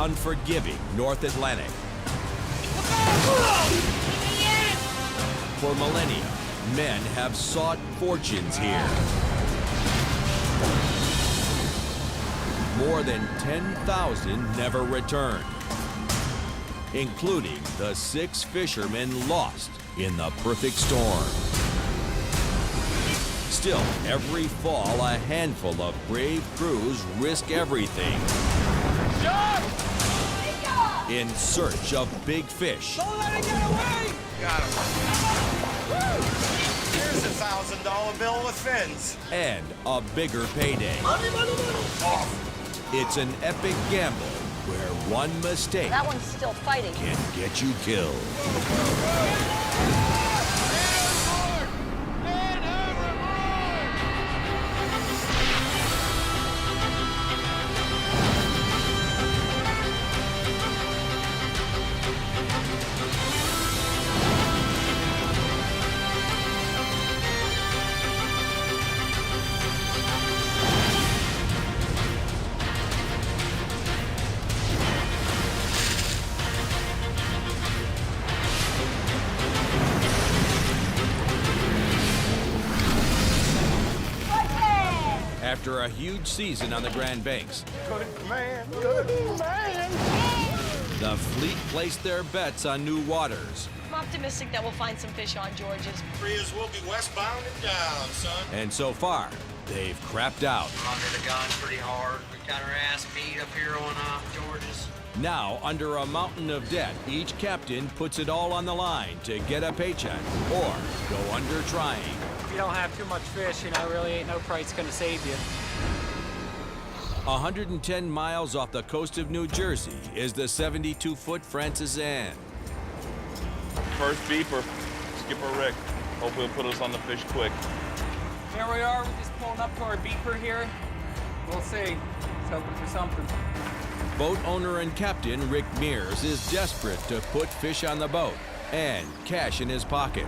unforgiving North Atlantic. For millennia, men have sought fortunes here. More than 10,000 never returned, including the 6 fishermen lost in the perfect storm. Still, every fall, a handful of brave crews risk everything in search of big fish. Don't let it get away! Got him. Here's a $1,000 bill with fins. And a bigger payday. Money, money, money! Off. It's an epic gamble where one mistake That one's still fighting. can get you killed. After a huge season on the Grand Banks, Good man, good man. the fleet placed their bets on new waters. I'm optimistic that we'll find some fish on George's. Prius will be westbound and down, son. And so far, they've crapped out. Under the gun pretty hard. We got our ass beat up here on George's. Now, under a mountain of debt, each captain puts it all on the line to get a paycheck or go under trying. If you don't have too much fish, really ain't no price gonna save you. 110 miles off the coast of New Jersey is the 72-foot Francis Ann. First beeper, Skipper Rick. Hope he'll put us on the fish quick. Here we are, we're just pulling up to our beeper here. We'll see. Just hoping for something. Boat owner and captain Rick Mears is desperate to put fish on the boat and cash in his pocket.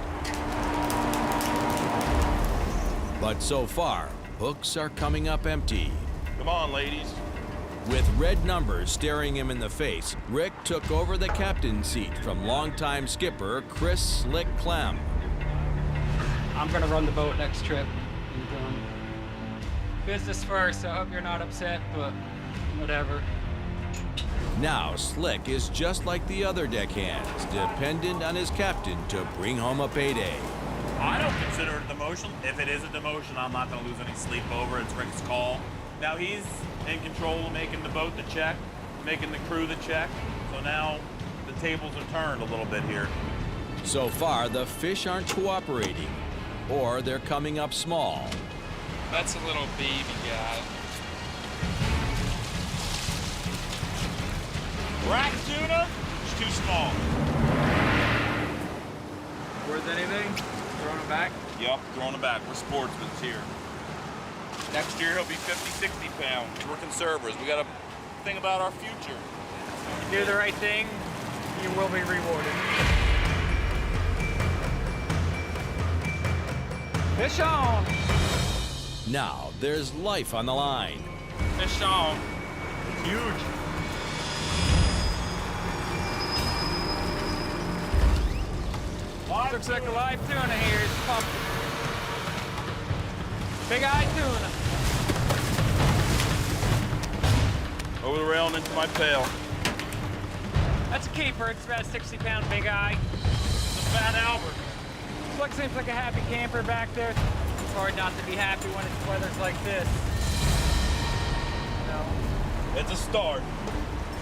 But so far, hooks are coming up empty. Come on, ladies. With red numbers staring him in the face, Rick took over the captain's seat from longtime skipper Chris Slick Clem. I'm gonna run the boat next trip. And, business first, I hope you're not upset, but whatever. Now Slick is just like the other deckhands, dependent on his captain to bring home a payday. I don't consider it a demotion. If it is a demotion, I'm not going to lose any sleep over it. It's Rick's call. Now he's in control of making the boat the check, making the crew the check. So now the tables are turned a little bit here. So far, the fish aren't cooperating, or they're coming up small. That's a little baby guy. Rack tuna, it's too small. Worth anything? Throwing it back? Yup, throwing it back. We're sportsmen here. Next year he'll be 50, 60 pounds. We're conservatives. We got to think about our future. You do the right thing, you will be rewarded. Fish on! Now, there's life on the line. Fish on. It's huge. Looks like a live tuna here. It's pumping. Big-eyed tuna. Over the rail and into my pail. That's a keeper. It's about a 60-pound big eye. It's a fat Albert. Seems like a happy camper back there. It's hard not to be happy when it's weather's like this. No. It's a start.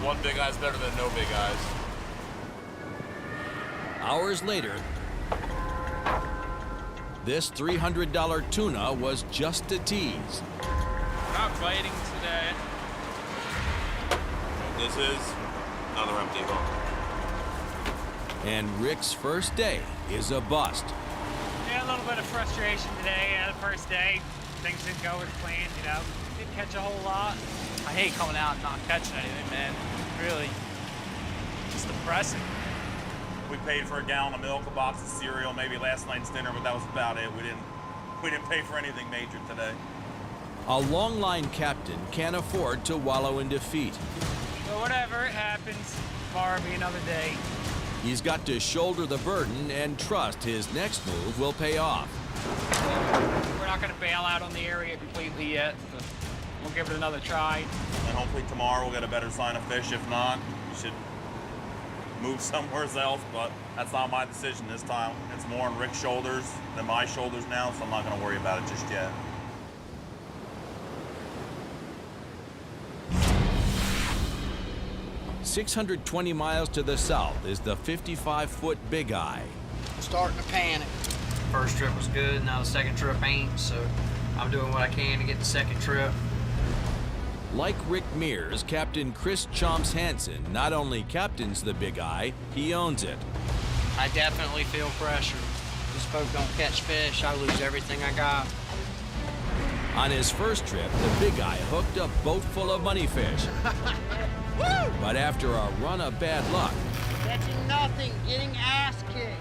One big eye's better than no big eyes. Hours later, this $300 tuna was just a tease. Not fighting today. This is another empty hook. And Rick's first day is a bust. Yeah, a little bit of frustration today. The first day, things didn't go as planned, Didn't catch a whole lot. I hate coming out and not catching anything, man. Really, just depressing. We paid for a gallon of milk, a box of cereal, maybe last night's dinner, but that was about it. We didn't pay for anything major today. A long line captain can't afford to wallow in defeat. But whatever, it happens. Tomorrow will be another day. He's got to shoulder the burden and trust his next move will pay off. We're not going to bail out on the area completely yet, but we'll give it another try. And hopefully tomorrow we'll get a better sign of fish. If not, we should move somewhere else, but that's not my decision this time. It's more on Rick's shoulders than my shoulders now, so I'm not going to worry about it just yet. "620 miles to the south is the 55-foot Big Eye. Starting to panic. First trip was good, now the second trip ain't, so I'm doing what I can to get the second trip. Like Rick Mears, Captain Chris Chomps Hansen not only captains the Big Eye, he owns it. I definitely feel pressure. If this boat don't catch fish, I lose everything I got. On his first trip, the Big Eye hooked a boat full of money fish. But after a run of bad luck, Catching nothing, getting ass kicked.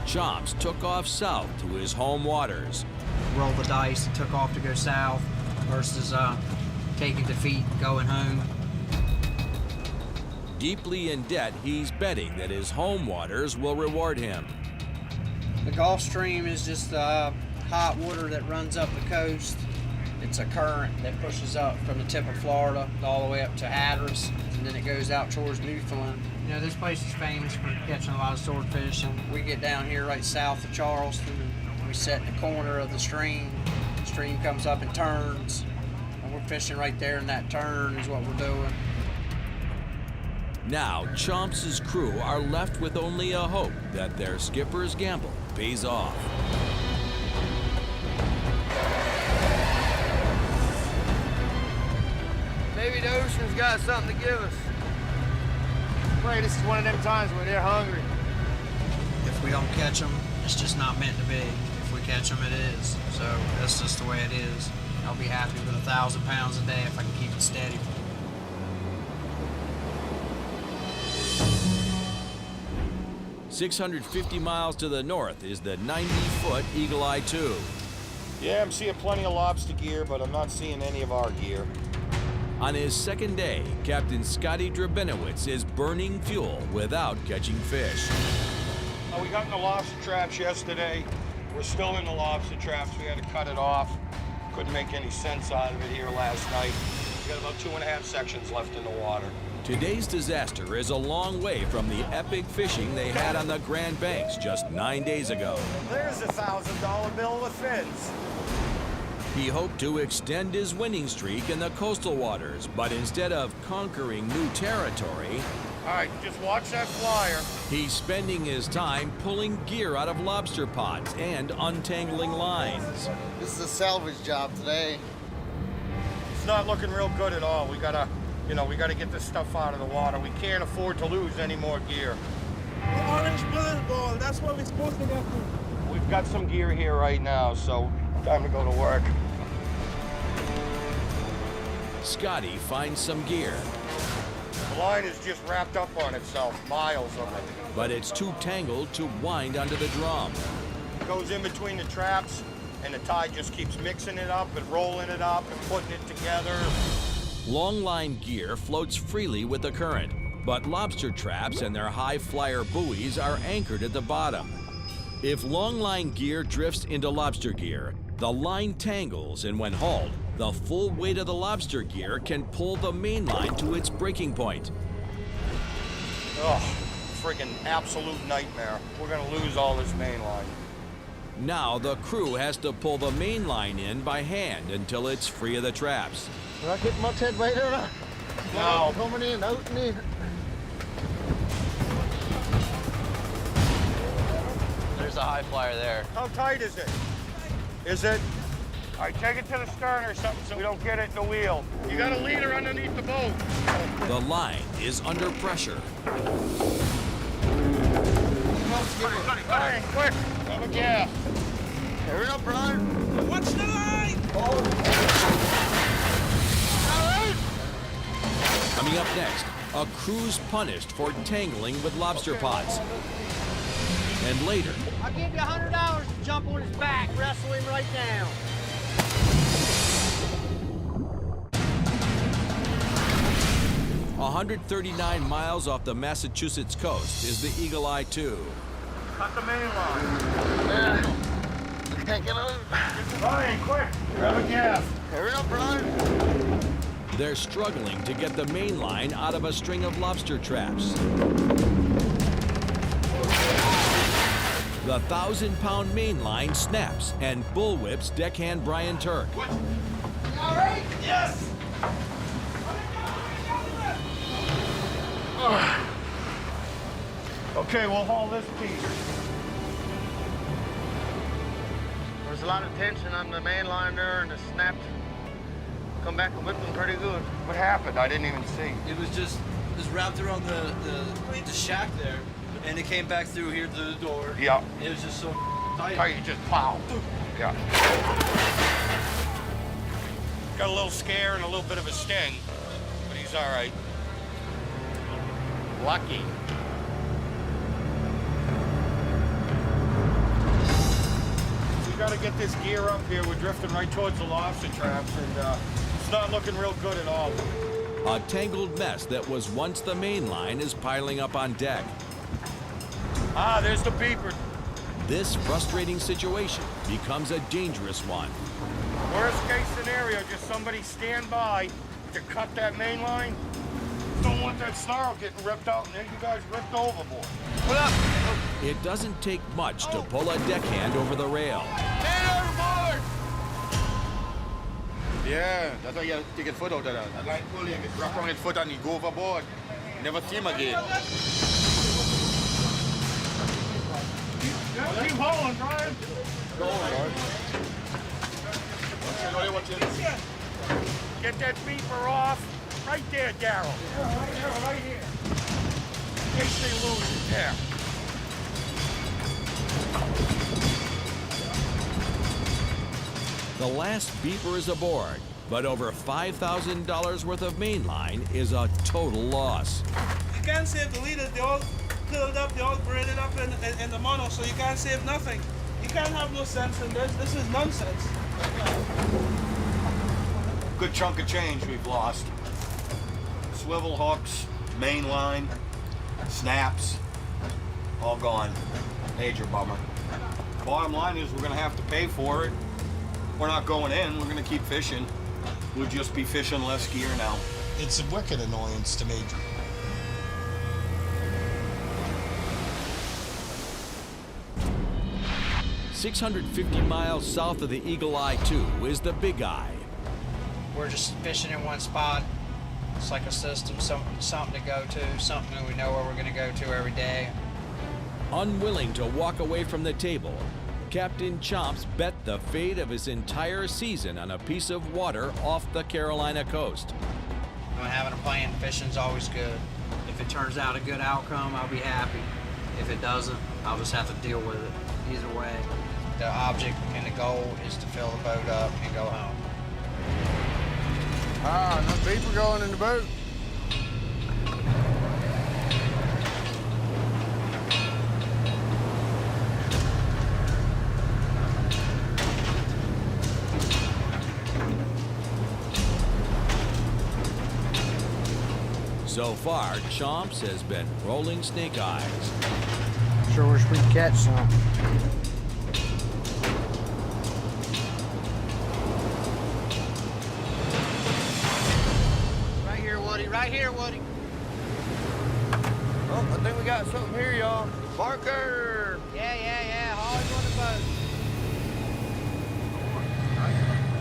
Chomps took off south to his home waters. Rolled the dice and took off to go south versus taking defeat, going home. Deeply in debt, he's betting that his home waters will reward him. The Gulf Stream is just hot water that runs up the coast. It's a current that pushes up from the tip of Florida all the way up to Hatteras, and then it goes out towards Newfoundland. You know, this place is famous for catching a lot of swordfish, and we get down here right south of Charleston, and we sit in the corner of the stream. The stream comes up and turns, and we're fishing right there in that turn is what we're doing. Now, Chomps' crew are left with only a hope that their skipper's gamble pays off. Maybe the ocean's got something to give us. Pray this is one of them times when they're hungry. If we don't catch them, it's just not meant to be. If we catch them, it is. So that's just the way it is. I'll be happy with 1,000 pounds a day if I can keep it steady. "650 miles to the north is the 90-foot Eagle Eye II. Yeah, I'm seeing plenty of lobster gear, but I'm not seeing any of our gear. On his second day, Captain Scotty Drabinowitz is burning fuel without catching fish. We got in the lobster traps yesterday. We're still in the lobster traps. We had to cut it off. Couldn't make any sense out of it here last night. We got about 2.5 sections left in the water. Today's disaster is a long way from the epic fishing they had on the Grand Banks just 9 days ago. There's a $1,000 bill with fins. He hoped to extend his winning streak in the coastal waters, but instead of conquering new territory, All right, just watch that flyer. he's spending his time pulling gear out of lobster pots and untangling lines. This is a salvage job today. It's not looking real good at all. We gotta get this stuff out of the water. We can't afford to lose any more gear. The orange bullet ball, that's what we're supposed to get to. We've got some gear here right now, so time to go to work. Scotty finds some gear, The line is just wrapped up on itself, miles of it. but it's too tangled to wind onto the drum. It goes in between the traps, and the tide just keeps mixing it up and rolling it up and putting it together. Long line gear floats freely with the current, but lobster traps and their high flyer buoys are anchored at the bottom. If long line gear drifts into lobster gear, the line tangles, and when hauled, the full weight of the lobster gear can pull the main line to its breaking point. Ugh, friggin' absolute nightmare. We're gonna lose all this main line. Now the crew has to pull the main line in by hand until it's free of the traps. Did I get much head right there? No. Coming in, out and in. There's a high flyer there. How tight is it? Is it? All right, take it to the stern or something so we don't get it in the wheel. You got a leader underneath the boat. The line is under pressure. Hey, quick, have a gas. Hurry up, Brian. Watch the line! Coming up next, a crew's punished for tangling with lobster pots. And later, I'll give you $100 to jump on his back, wrestle him right down. 139 miles off the Massachusetts coast is the Eagle Eye II. Cut the main line. Can't get on. Brian, quick! Grab a gas. Hurry up, Brian. They're struggling to get the main line out of a string of lobster traps. The 1,000-pound main line snaps and bullwhips deckhand Brian Turk. What? All right? Yes! Okay, we'll haul this piece. There's a lot of tension on the main line there, and it snapped. Come back and whipped them pretty good. What happened? I didn't even see. It was just wrapped around the shack there, and it came back through here through the door. Yeah. It was just so tight. Oh, you just plow. Yeah. Got a little scare and a little bit of a sting, but he's all right. Lucky. We got to get this gear up here. We're drifting right towards the lobster traps, and it's not looking real good at all. A tangled mess that was once the main line is piling up on deck. Ah, there's the beeper. This frustrating situation becomes a dangerous one. Worst case scenario, just somebody stand by to cut that main line. Don't want that snarl getting ripped out and then you guys ripped overboard. What up? It doesn't take much to pull a deckhand over the rail. Man overboard! Yeah, that's why you have to take your foot out of that. That line pull, you get wrapped around his foot and you go overboard. Never see him again. Keep hauling, Brian. Go on, Lord. Get that beeper off. Right there, Darryl. Yeah, right here. In case they lose it. Yeah. The last beeper is aboard, but over $5,000 worth of main line is a total loss. You can't save the leaders. They all filled up, they all braided up in the mono, so you can't save nothing. You can't have no sense in this. This is nonsense. Good chunk of change we've lost. Swivel hooks, main line, snaps, all gone. Major bummer. Bottom line is we're gonna have to pay for it. We're not going in, we're gonna keep fishing. We'll just be fishing less gear now. It's a wicked annoyance to me. $650 miles south of the Eagle Eye II is the Big Eye. We're just fishing in one spot. It's like a system, something to go to, something that we know where we're going to go to every day. Unwilling to walk away from the table, Captain Chomps bet the fate of his entire season on a piece of water off the Carolina coast. When having a plan, fishing's always good. If it turns out a good outcome, I'll be happy. If it doesn't, I'll just have to deal with it. Either way, the object and the goal is to fill the boat up and go home. Ah, no beeper going in the boat. So far, Chomps has been rolling snake eyes. Sure wish we could catch some. Right here, Woody. Oh, I think we got something here, y'all. Barker! Yeah. Haul him on the boat.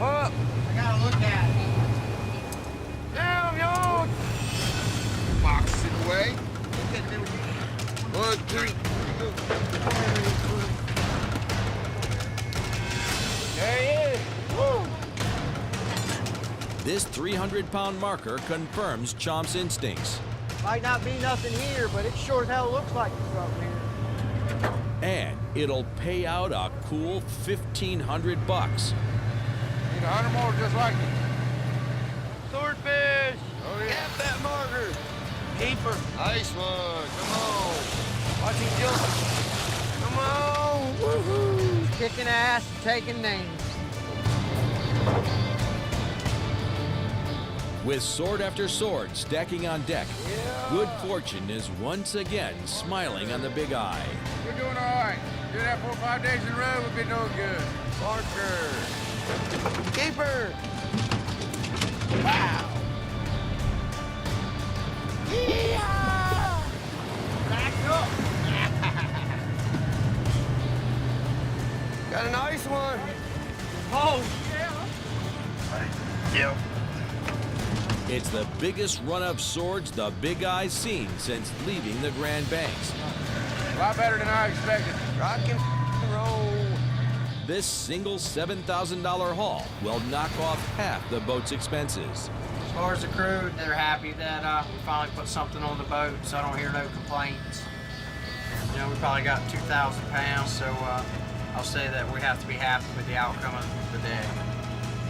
Up! I gotta look at it. Down, y'all! Box it away. 1, 2, 3, go. There he is. Woo! This 300-pound marker confirms Chomp's instincts. Might not be nothing here, but it sure as hell looks like there's something here. And it'll pay out a cool $1,500. Need 100 more just like it. Swordfish! Oh, yeah. Cap that marker! Keeper. Nice one. Come on. Watch him jump. Come on! Woohoo! Kicking ass, taking names. With sword after sword stacking on deck, good fortune is once again smiling on the Big Eye. We're doing all right. Do that 4 or 5 days in a row, we'll be doing good. Parker. Keeper. Wow. Yeah. Back up. Got a nice one. Oh, yeah. Yep. It's the biggest run of swords the Big Eye's seen since leaving the Grand Banks. A lot better than I expected. Rock and roll. This single $7,000 haul will knock off half the boat's expenses. As far as the crew, they're happy that we finally put something on the boat, so I don't hear no complaints. You know, we probably got 2,000 pounds, so I'll say that we have to be happy with the outcome of the day.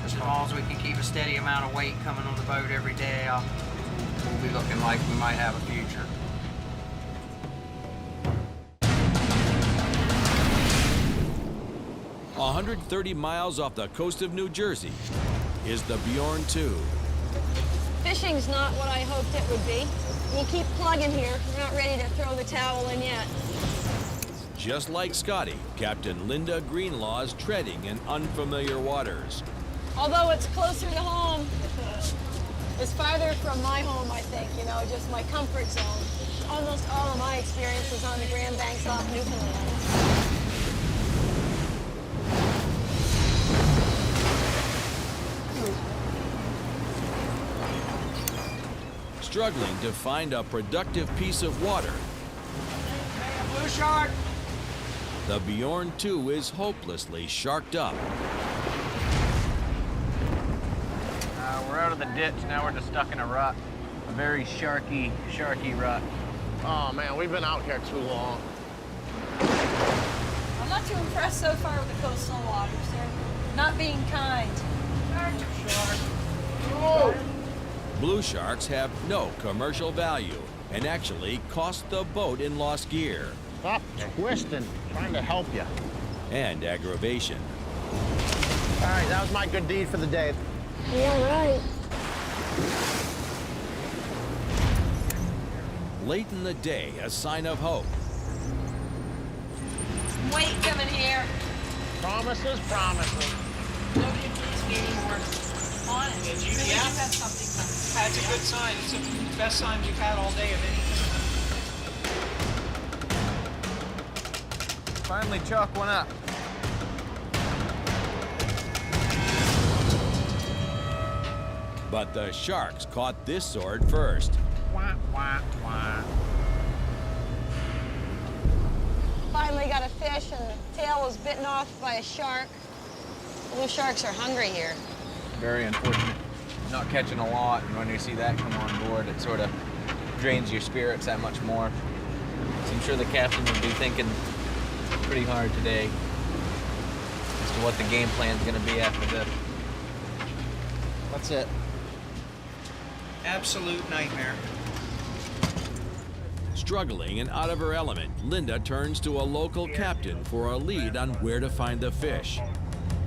As long as we can keep a steady amount of weight coming on the boat every day, we'll be looking like we might have a future. A 130 miles off the coast of New Jersey is the Bjorn 2. Fishing's not what I hoped it would be. We'll keep plugging here. We're not ready to throw the towel in yet. Just like Scotty, Captain Linda Greenlaw's treading in unfamiliar waters. Although it's closer to home, it's farther from my home, I think, you know, just my comfort zone. Almost all of my experience was on the Grand Banks off Newfoundland. Struggling to find a productive piece of water, Blue shark! the Bjorn 2 is hopelessly sharked up. We're out of the ditch, now we're just stuck in a rut. A very sharky rut. Oh, man, we've been out here too long. I'm not too impressed so far with the coastal waters. They're not being kind. Oh. Blue sharks have no commercial value and actually cost the boat in lost gear. Stop twisting, trying to help you. And aggravation. All right, that was my good deed for the day. Yeah, right. Late in the day, a sign of hope. Weight coming here. Promises, promises. Nobody needs me anymore. On it. Did you? Maybe Yeah. you have something coming. That's a good sign. It's the best sign we've had all day of anything. Finally chalk one up. But the sharks caught this sword first. Wah, wah, wah. Finally got a fish and the tail was bitten off by a shark. Blue sharks are hungry here. Very unfortunate. Not catching a lot, and when you see that come on board, it sort of drains your spirits that much more. So I'm sure the captain would be thinking pretty hard today as to what the game plan's going to be after this. That's it. Absolute nightmare. Struggling and out of her element, Linda turns to a local captain for a lead on where to find the fish.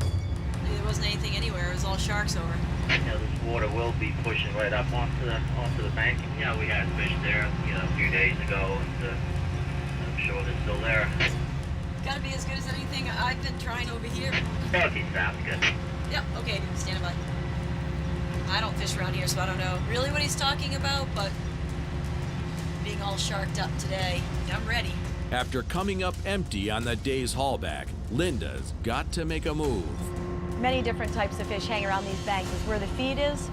There wasn't anything anywhere. It was all sharks over. You know, this water will be pushing right up onto the bank. You know, we had fish there, you know, a few days ago, and I'm sure they're still there. Gotta be as good as anything I've been trying over here. Okay, sounds good. Yep, okay, stand by. I don't fish around here, so I don't know really what he's talking about, but being all sharked up today, I'm ready. After coming up empty on the day's haulback, Linda's got to make a move. Many different types of fish hang around these banks. It's where the feed is.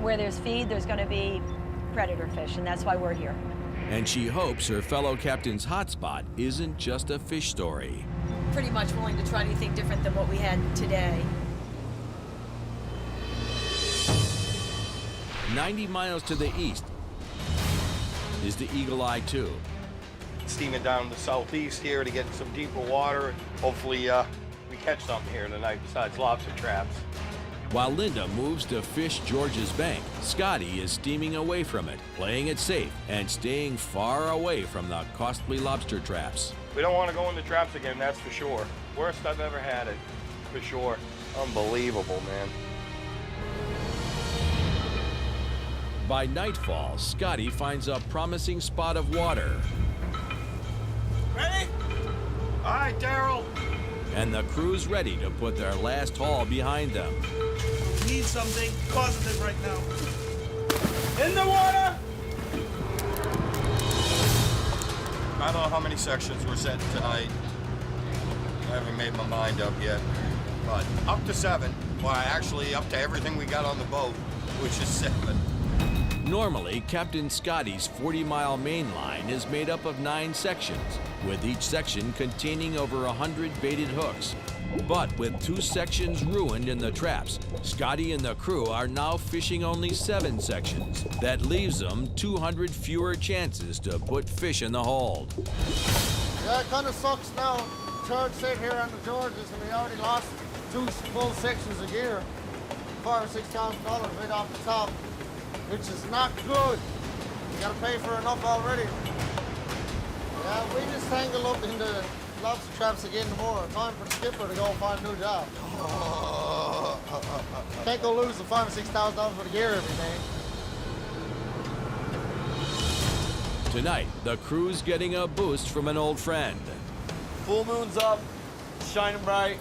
Where there's feed, there's going to be predator fish, and that's why we're here. And she hopes her fellow captain's hotspot isn't just a fish story. Pretty much willing to try anything different than what we had today. 90 miles to the east is the Eagle Eye 2. Steaming down the southeast here to get some deeper water. Hopefully we catch something here tonight besides lobster traps. While Linda moves to fish George's Bank, Scotty is steaming away from it, playing it safe and staying far away from the costly lobster traps. We don't want to go in the traps again, that's for sure. Worst I've ever had it, for sure. Unbelievable, man. By nightfall, Scotty finds a promising spot of water. Ready? All right, Daryl. And the crew's ready to put their last haul behind them. Need something positive right now. In the water! I don't know how many sections we're setting tonight. I haven't made my mind up yet. But up to 7. Well, actually up to everything we got on the boat, which is 7. Normally, Captain Scotty's 40-mile main line is made up of 9 sections, with each section containing over 100 baited hooks. But with 2 sections ruined in the traps, Scotty and the crew are now fishing only 7 sections. That leaves them 200 fewer chances to put fish in the hold. Yeah, it kind of sucks now. Charge sit here on the Georges, and we already lost 2 full sections of gear. $5,000 or $6,000 right off the top, which is not good. You gotta pay for enough already. Yeah, we just tangled up in the lobster traps again tomorrow. Time for the skipper to go find a new job. Can't go lose the $5,000 or $6,000 for the gear every day. Tonight, the crew's getting a boost from an old friend. Full moon's up, shining bright.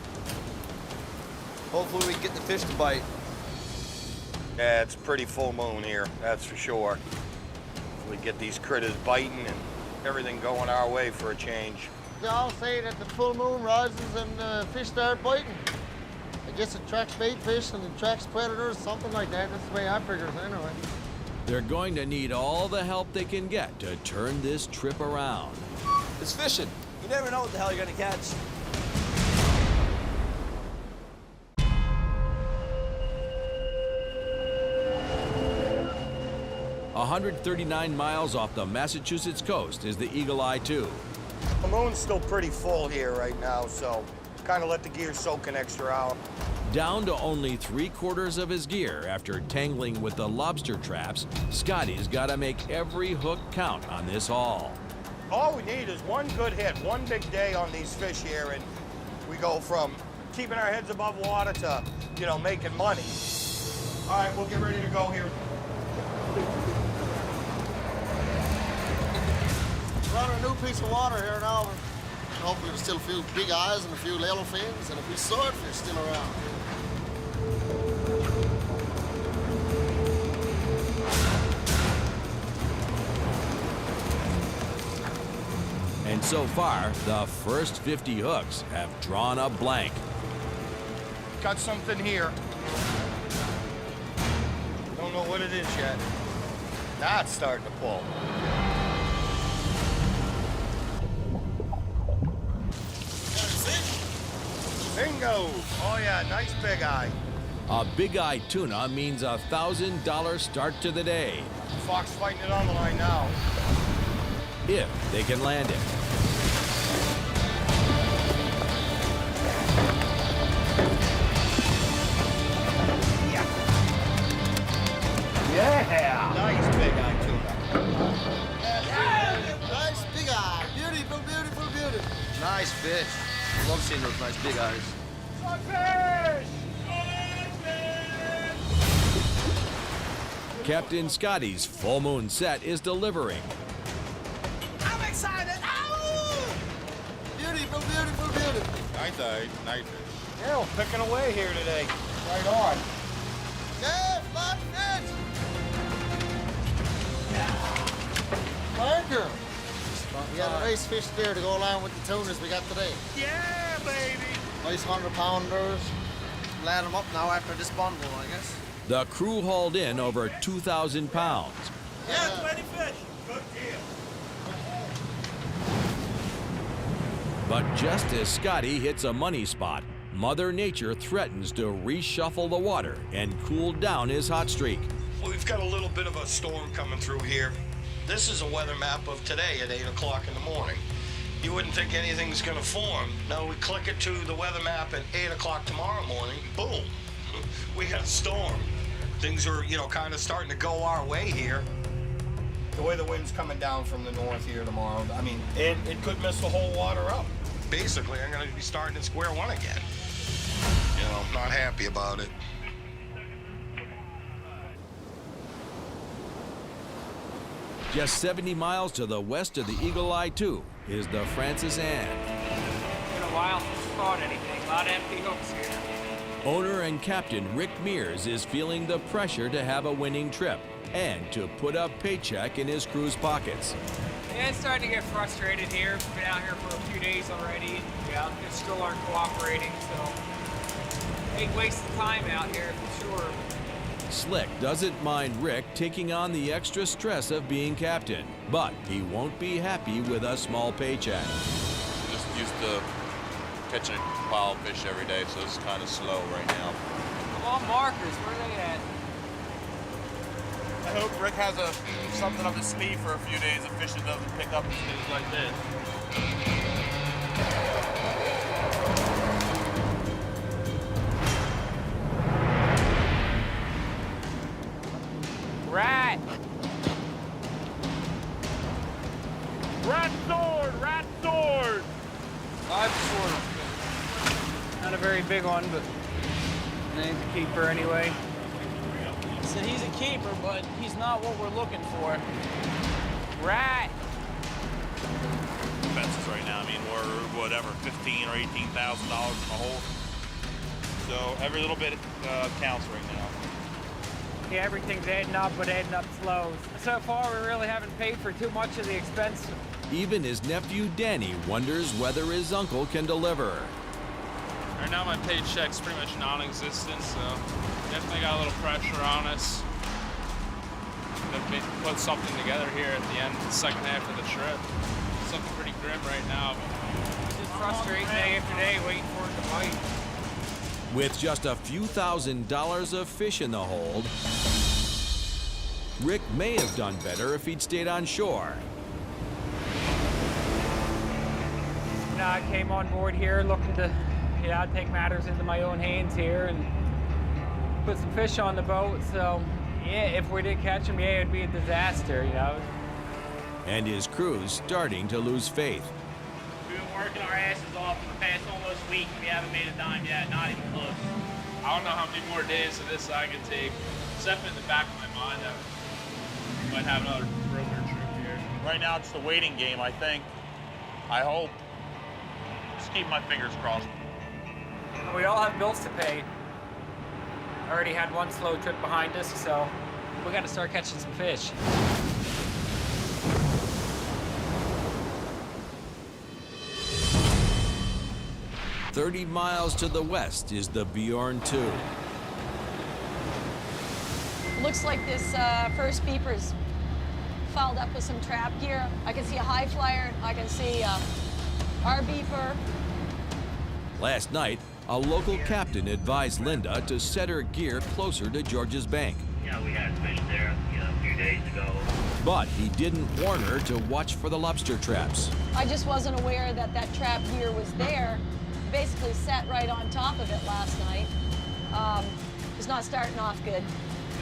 Hopefully we can get the fish to bite. Yeah, it's pretty full moon here, that's for sure. We get these critters biting and everything going our way for a change. They all say that the full moon rises and the fish start biting. I guess it attracts bait fish and it attracts predators, something like that. That's the way I figure it anyway. They're going to need all the help they can get to turn this trip around. It's fishing. You never know what the hell you're gonna catch. A 139 miles off the Massachusetts coast is the Eagle Eye II. The moon's still pretty full here right now, so kind of let the gear soak an extra hour. Down to only 3/4 of his gear after tangling with the lobster traps, Scotty's got to make every hook count on this haul. All we need is one good hit, one big day on these fish here, and we go from keeping our heads above water to, making money. All right, we'll get ready to go here. We're on a new piece of water here now. Hopefully there's still a few big eyes and a few little fins and a few swordfish still around. And so far, the first 50 hooks have drawn a blank. Got something here. Don't know what it is yet. Now it's starting to pull. Bingo! Oh yeah, nice big eye. A big eye tuna means a $1,000 start to the day. Fox fighting it on the line now. If they can land it. Yeah! Nice big eye tuna. Nice big eye. Beautiful, beautiful, beautiful. Nice fish. I love seeing those nice big eyes. Swordfish! Captain Scotty's full moon set is delivering. I'm excited! Ow! Beautiful, beautiful, beautiful. Nice. Yeah, we're picking away here today. Right on. Yeah, flat fish. Marker. We got a nice fish there to go along with the tunas we got today. Yeah, baby! Nice 100-pounders. Land them up now after this bundle, I guess. The crew hauled in over 2,000 pounds. Yeah, 20 fish. Good deal. But just as Scotty hits a money spot, Mother Nature threatens to reshuffle the water and cool down his hot streak. We've got a little bit of a storm coming through here. This is a weather map of today at 8 o'clock in the morning. You wouldn't think anything's gonna form. Now we click it to the weather map at 8 o'clock tomorrow morning, boom, we got a storm. Things are, kind of starting to go our way here. The way the wind's coming down from the north here tomorrow, I mean, it could mess the whole water up. Basically, I'm gonna be starting at square one again. Not happy about it. Just 70 miles to the west of the Eagle Eye 2 is the Francis Ann. It's been a while since we caught anything. A lot of empty hooks here. Owner and captain Rick Mears is feeling the pressure to have a winning trip and to put a paycheck in his crew's pockets. Yeah, it's starting to get frustrated here. Been out here for a few days already. Yeah, they still aren't cooperating, so ain't wasting time out here for sure. Slick doesn't mind Rick taking on the extra stress of being captain, but he won't be happy with a small paycheck. Just used to catching a pile of fish every day, so it's kind of slow right now. Come on, markers, where are they at? I hope Rick has something up his sleeve for a few days if fishing doesn't pick up things like this. Rat! Rat sword! Rat sword! Live sword. Not a very big one, but he's a keeper anyway. So he's a keeper, but he's not what we're looking for. Rat! Expenses right now. I mean, we're whatever, $15,000 or $18,000 in the hole. So every little bit counts right now. Yeah, everything's adding up, but adding up slow. So far, we really haven't paid for too much of the expense. Even his nephew Danny wonders whether his uncle can deliver. Right now, my paycheck's pretty much non-existent, so definitely got a little pressure on us to put something together here at the end, the second half of the trip. Something pretty grim right now. Just frustrating day after day, waiting for it to bite. With just a few $1,000s of fish in the hold, Rick may have done better if he'd stayed on shore. Now I came on board here looking to, take matters into my own hands here and put some fish on the boat. So, yeah, if we did catch them, it'd be a disaster, And his crew's starting to lose faith. We've been working our asses off for the past almost week. We haven't made a dime yet, not even close. I don't know how many more days of this I can take. Except in the back of my mind that we might have another further trip here. Right now, it's the waiting game, I think. I hope. Just keep my fingers crossed. We all have bills to pay. Already had one slow trip behind us, so we got to start catching some fish. "30 miles to the west is the Bjorn 2. Looks like this first beeper's fouled up with some trap gear. I can see a high flyer. I can see our beeper. Last night, a local captain advised Linda to set her gear closer to George's bank. Yeah, we had fish there, a few days ago. But he didn't warn her to watch for the lobster traps. I just wasn't aware that that trap gear was there. Basically sat right on top of it last night. It's not starting off good.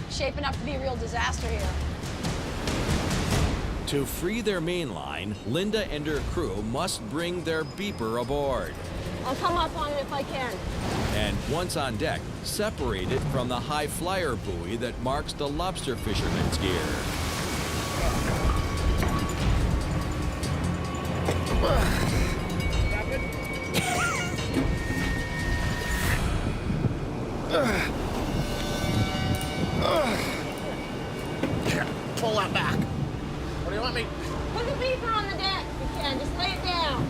Shaping up to be a real disaster here. To free their main line, Linda and her crew must bring their beeper aboard. I'll come up on it if I can. And once on deck, separate it from the high flyer buoy that marks the lobster fisherman's gear. Pull that back. What do you want me? Put the beeper on the deck if you can. Just lay it down.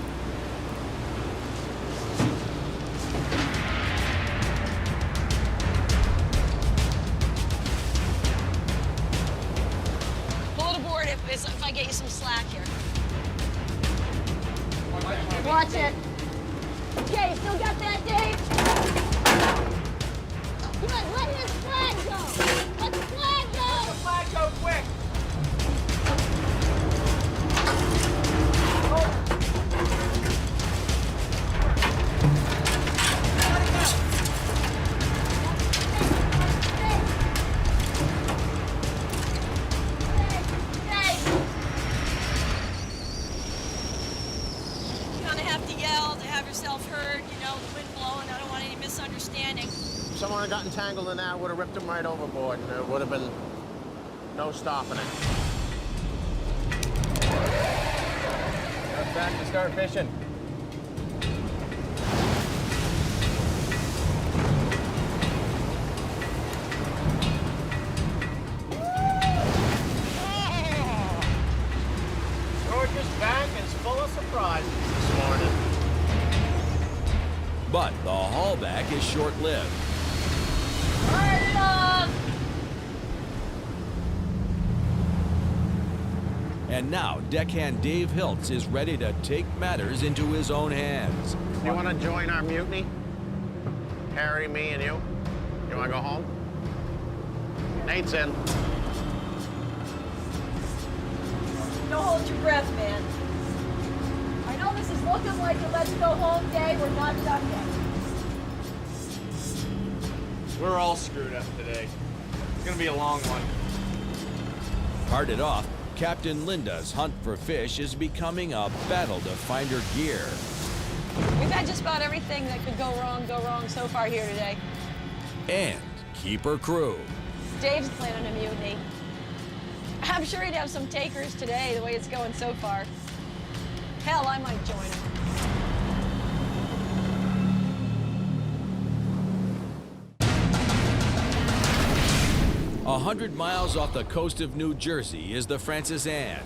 Pull it aboard if I get you some slack here. Watch it. Okay, you still got that, Dave? Good, let his flag go. Let the flag go. Let the flag go quick. If someone had gotten tangled in that, would have ripped him right overboard, and there would have been no stopping it. back to start fishing. George's bank is full of surprises this morning. But the haulback is short-lived. And now deckhand Dave Hiltz is ready to take matters into his own hands. You want to join our mutiny? Harry, me, and you? You want to go home? Nate's in. Don't hold your breath, man. I know this is looking like a let's go home day. We're not done yet. We're all screwed up today. It's gonna be a long one. Parted off, Captain Linda's hunt for fish is becoming a battle to find her gear. We've had just about everything that could go wrong so far here today. And keep her crew. Dave's planning a mutiny. I'm sure he'd have some takers today, the way it's going so far. Hell, I might join him. 100 miles off the coast of New Jersey is the Francis Anne.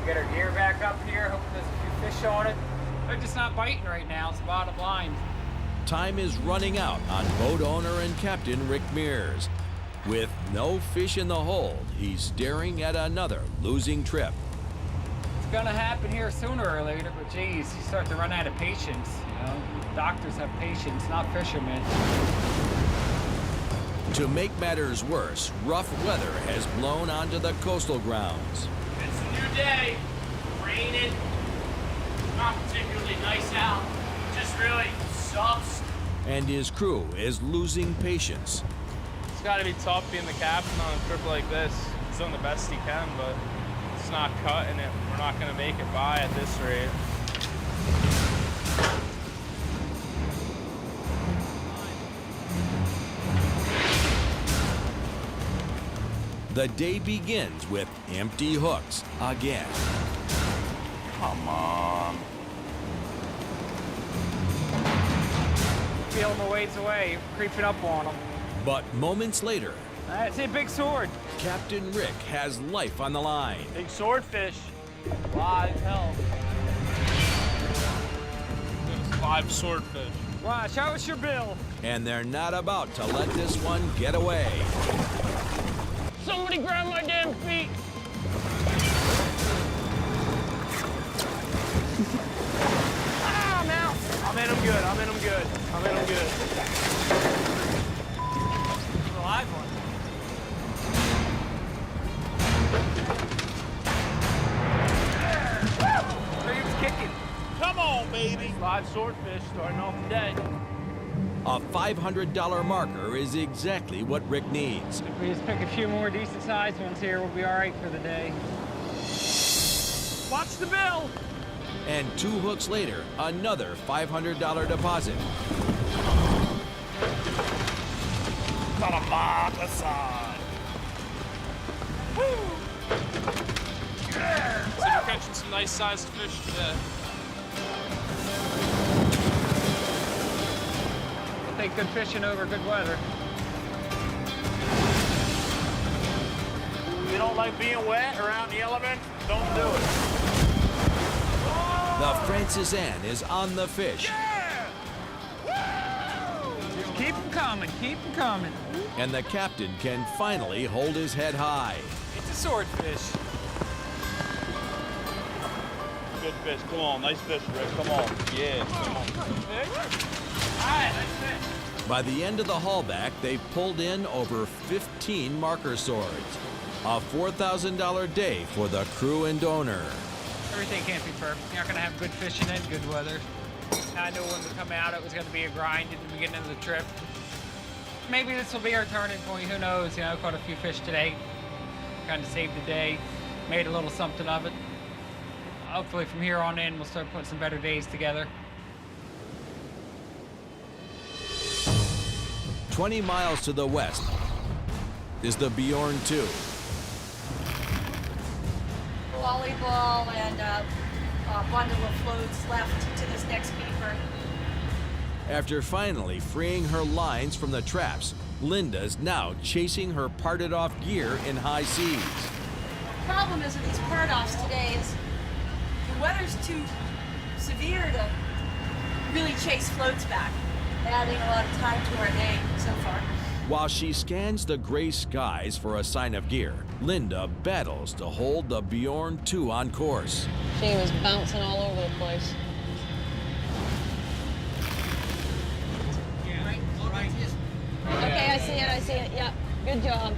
Get our gear back up here, hoping there's a few fish on it. They're just not biting right now, it's the bottom line. Time is running out on boat owner and captain Rick Mears. With no fish in the hold, he's staring at another losing trip. It's gonna happen here sooner or later, but geez, you start to run out of patience, you know? Doctors have patience, not fishermen. To make matters worse, rough weather has blown onto the coastal grounds. It's a new day. Raining. Not particularly nice out. Just really sucks. And his crew is losing patience. It's got to be tough being the captain on a trip like this. He's doing the best he can, but it's not cutting it. We're not going to make it by at this rate. The day begins with empty hooks again. Come on. Feel them a ways away, creeping up on them. But moments later, That's a big sword. Captain Rick has life on the line. Big swordfish. Live hell. There's 5 swordfish. Wow, show us your bill. And they're not about to let this one get away. Somebody grab my damn feet. Ah, I'm out. I'm in them good. I'm in them good. I'm in them good. It's a live one. He was kicking. Come on, baby. Live swordfish starting off the day. A $500 marker is exactly what Rick needs. If we just pick a few more decent sized ones here, we'll be all right for the day. Watch the bill. And 2 hooks later, another $500 deposit. Got a mark aside. So we're catching some nice sized fish today. We'll take good fishing over good weather. If you don't like being wet or out in the element, don't do it. The Francis Anne is on the fish. Just keep them coming, keep them coming. And the captain can finally hold his head high. It's a swordfish. Good fish. Come on. Nice fish, Rick. Come on. Yeah. Come on. All right, nice fish. By the end of the haulback, they've pulled in over 15 marker swords. A $4,000 day for the crew and owner. Everything can't be perfect. You're not going to have good fishing and good weather. I knew when we come out it was going to be a grind at the beginning of the trip. Maybe this will be our turning point. Who knows? You know, I caught a few fish today. Kind of saved the day. Made a little something of it. Hopefully from here on in, we'll start putting some better days together. 20 miles to the west is the Bjorn 2. Volleyball and bundle of floats left to this next beeper. After finally freeing her lines from the traps, Linda's now chasing her parted off gear in high seas. The problem is with these part-offs today is the weather's too severe to really chase floats back, adding a lot of time to our day so far. While she scans the gray skies for a sign of gear, Linda battles to hold the Bjorn 2 on course. She was bouncing all over the place. Okay, I see it, yeah. Good job.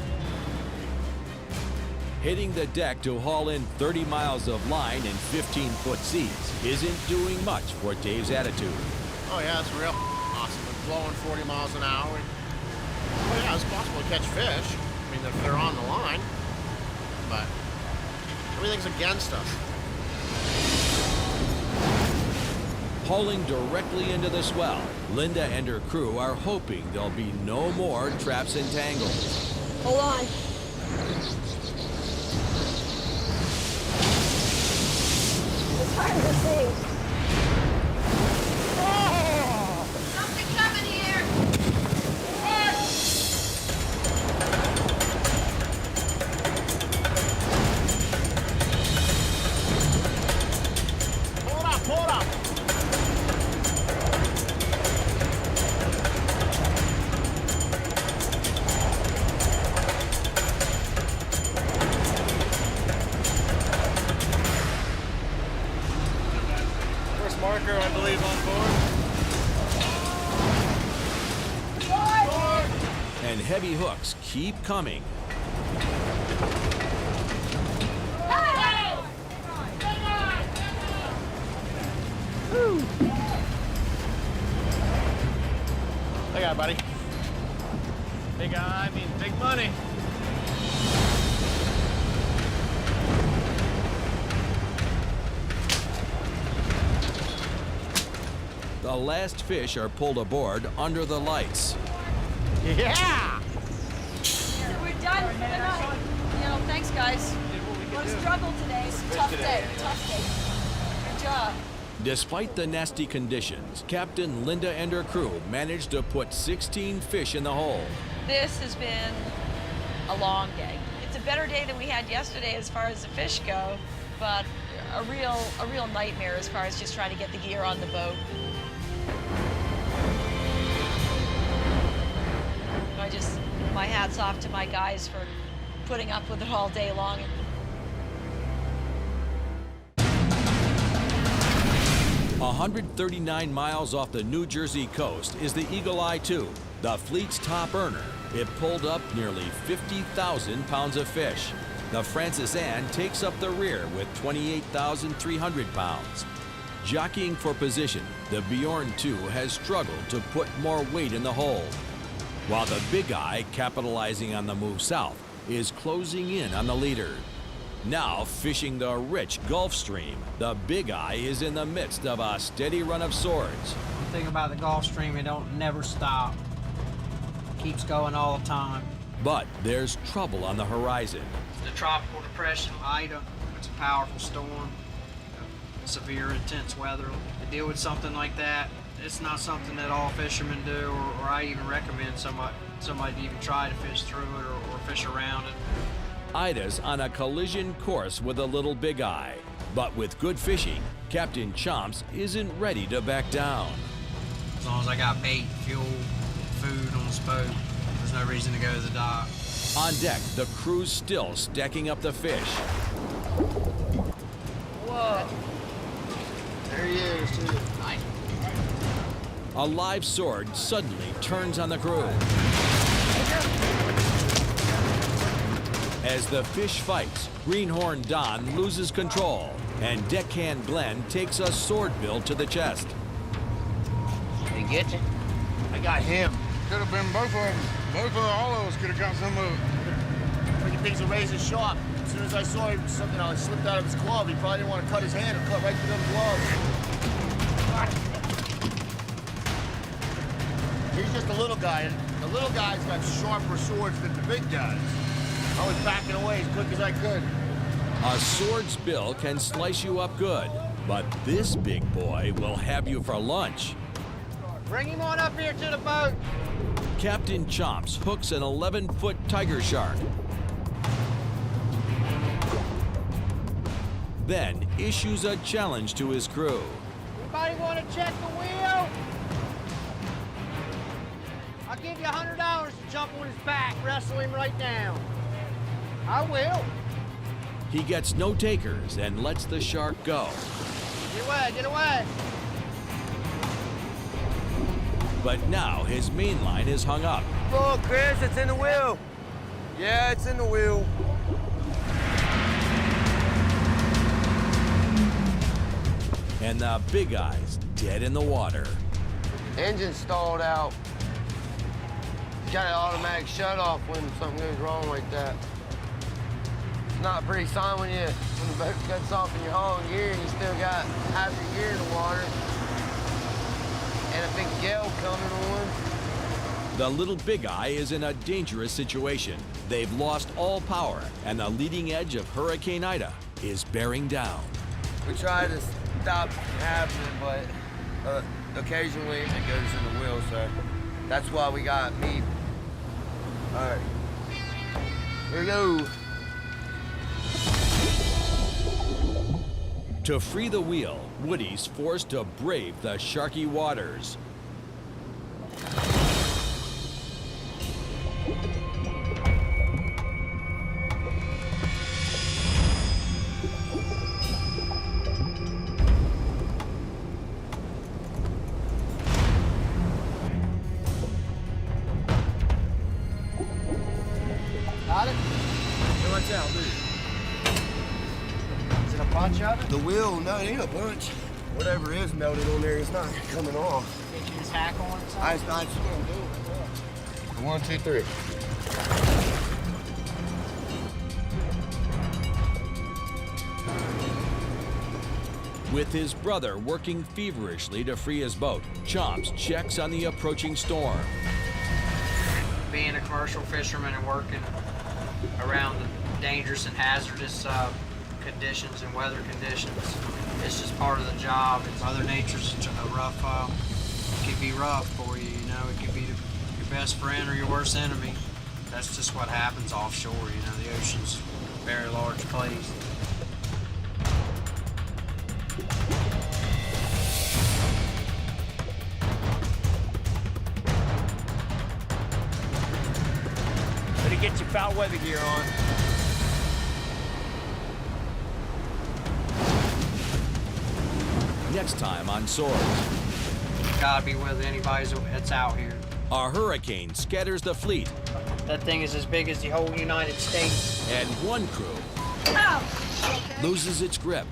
Hitting the deck to haul in 30 miles of line in 15-foot seas isn't doing much for Dave's attitude. Oh yeah, it's real awesome. It's blowing 40 miles an hour. Well, yeah, it's possible to catch fish. I mean, if they're on the line, but everything's against us. Hauling directly into the swell, Linda and her crew are hoping there'll be no more traps and tangles. Hold on. It's hard to see. Oh! Something coming here! Pull it up! First marker, I believe, on board. And heavy hooks keep coming. I got it, buddy. Big eye, I mean big money. The last fish are pulled aboard under the lights. Yeah! We're done for the night. You know, thanks guys. What a struggle today. It's a tough day. Good job. Despite the nasty conditions, Captain Linda and her crew managed to put 16 fish in the hole. This has been a long day. It's a better day than we had yesterday as far as the fish go, but a real nightmare as far as just trying to get the gear on the boat. My hat's off to my guys for putting up with it all day long. 139 miles off the New Jersey coast is the Eagle Eye II, the fleet's top earner. It pulled up nearly 50,000 pounds of fish. The Francis Anne takes up the rear with 28,300 pounds. Jockeying for position, the Bjorn II has struggled to put more weight in the hold, while the Big Eye, capitalizing on the move south, is closing in on the leader. Now fishing the rich Gulf Stream, the Big Eye is in the midst of a steady run of swords. The thing about the Gulf Stream, it don't never stop. Keeps going all the time. But there's trouble on the horizon. The tropical depression, Ida, it's a powerful storm. Severe, intense weather. To deal with something like that, it's not something that all fishermen do, or I even recommend somebody to even try to fish through it or fish around it. Ida's on a collision course with a little Big Eye. But with good fishing, Captain Chomps isn't ready to back down. As long as I got bait, fuel, food on this boat, there's no reason to go to the dock. On deck, the crew's still stacking up the fish. Whoa. There he is, too. Nice. A live sword suddenly turns on the crew. As the fish fights, Greenhorn Don loses control, and Deckhand Glenn takes a sword bill to the chest. Did he get you? I got him. Could have been both of them. All of us could have got some of it. Freaking thing's a razor sharp. As soon as I saw him, something slipped out of his glove. He probably didn't want to cut his hand and cut right through them gloves. He's just a little guy, and the little guy's got sharper swords than the big guys. I was backing away as quick as I could. A sword's bill can slice you up good, But this big boy will have you for lunch. Bring him on up here to the boat. Captain Chomps hooks an 11-foot tiger shark. Then issues a challenge to his crew. Anybody want to check the wheel? I'll give you $100 to jump on his back, wrestle him right down. I will. He gets no takers and lets the shark go. Get away, get away. But now his main line is hung up. Look, Chris, it's in the wheel. Yeah, it's in the wheel. And the big guy's dead in the water. Engine stalled out. Got an automatic shut off when something goes wrong like that. It's not a pretty sign when the boat cuts off and you're hauling gear and you still got half your gear in the water. And a big gale coming on. The little big eye is in a dangerous situation. They've lost all power, and the leading edge of Hurricane Ida is bearing down. We try to stop happening, but occasionally it goes in the wheel, so that's why we got me. All right, here we go. To free the wheel, Woody's forced to brave the sharky waters. Got it? So what's out, dude? Is it a bunch of it? The wheel, no, it ain't a bunch. Whatever is melted on there, it's not coming off. Did you just hack on it? That's what I'm doing. 1, 2, 3. With his brother working feverishly to free his boat, Chomps checks on the approaching storm. Being a commercial fisherman and working around the dangerous and hazardous conditions and weather conditions, it's just part of the job. Mother Nature's a rough, it can be rough for you, you know. It can be your best friend or your worst enemy. That's just what happens offshore, you know. The ocean's a very large place. Better get your foul weather gear on. Next time on Swords. Gotta be with anybody that's out here. A hurricane scatters the fleet. That thing is as big as the whole United States. And one crew loses its grip.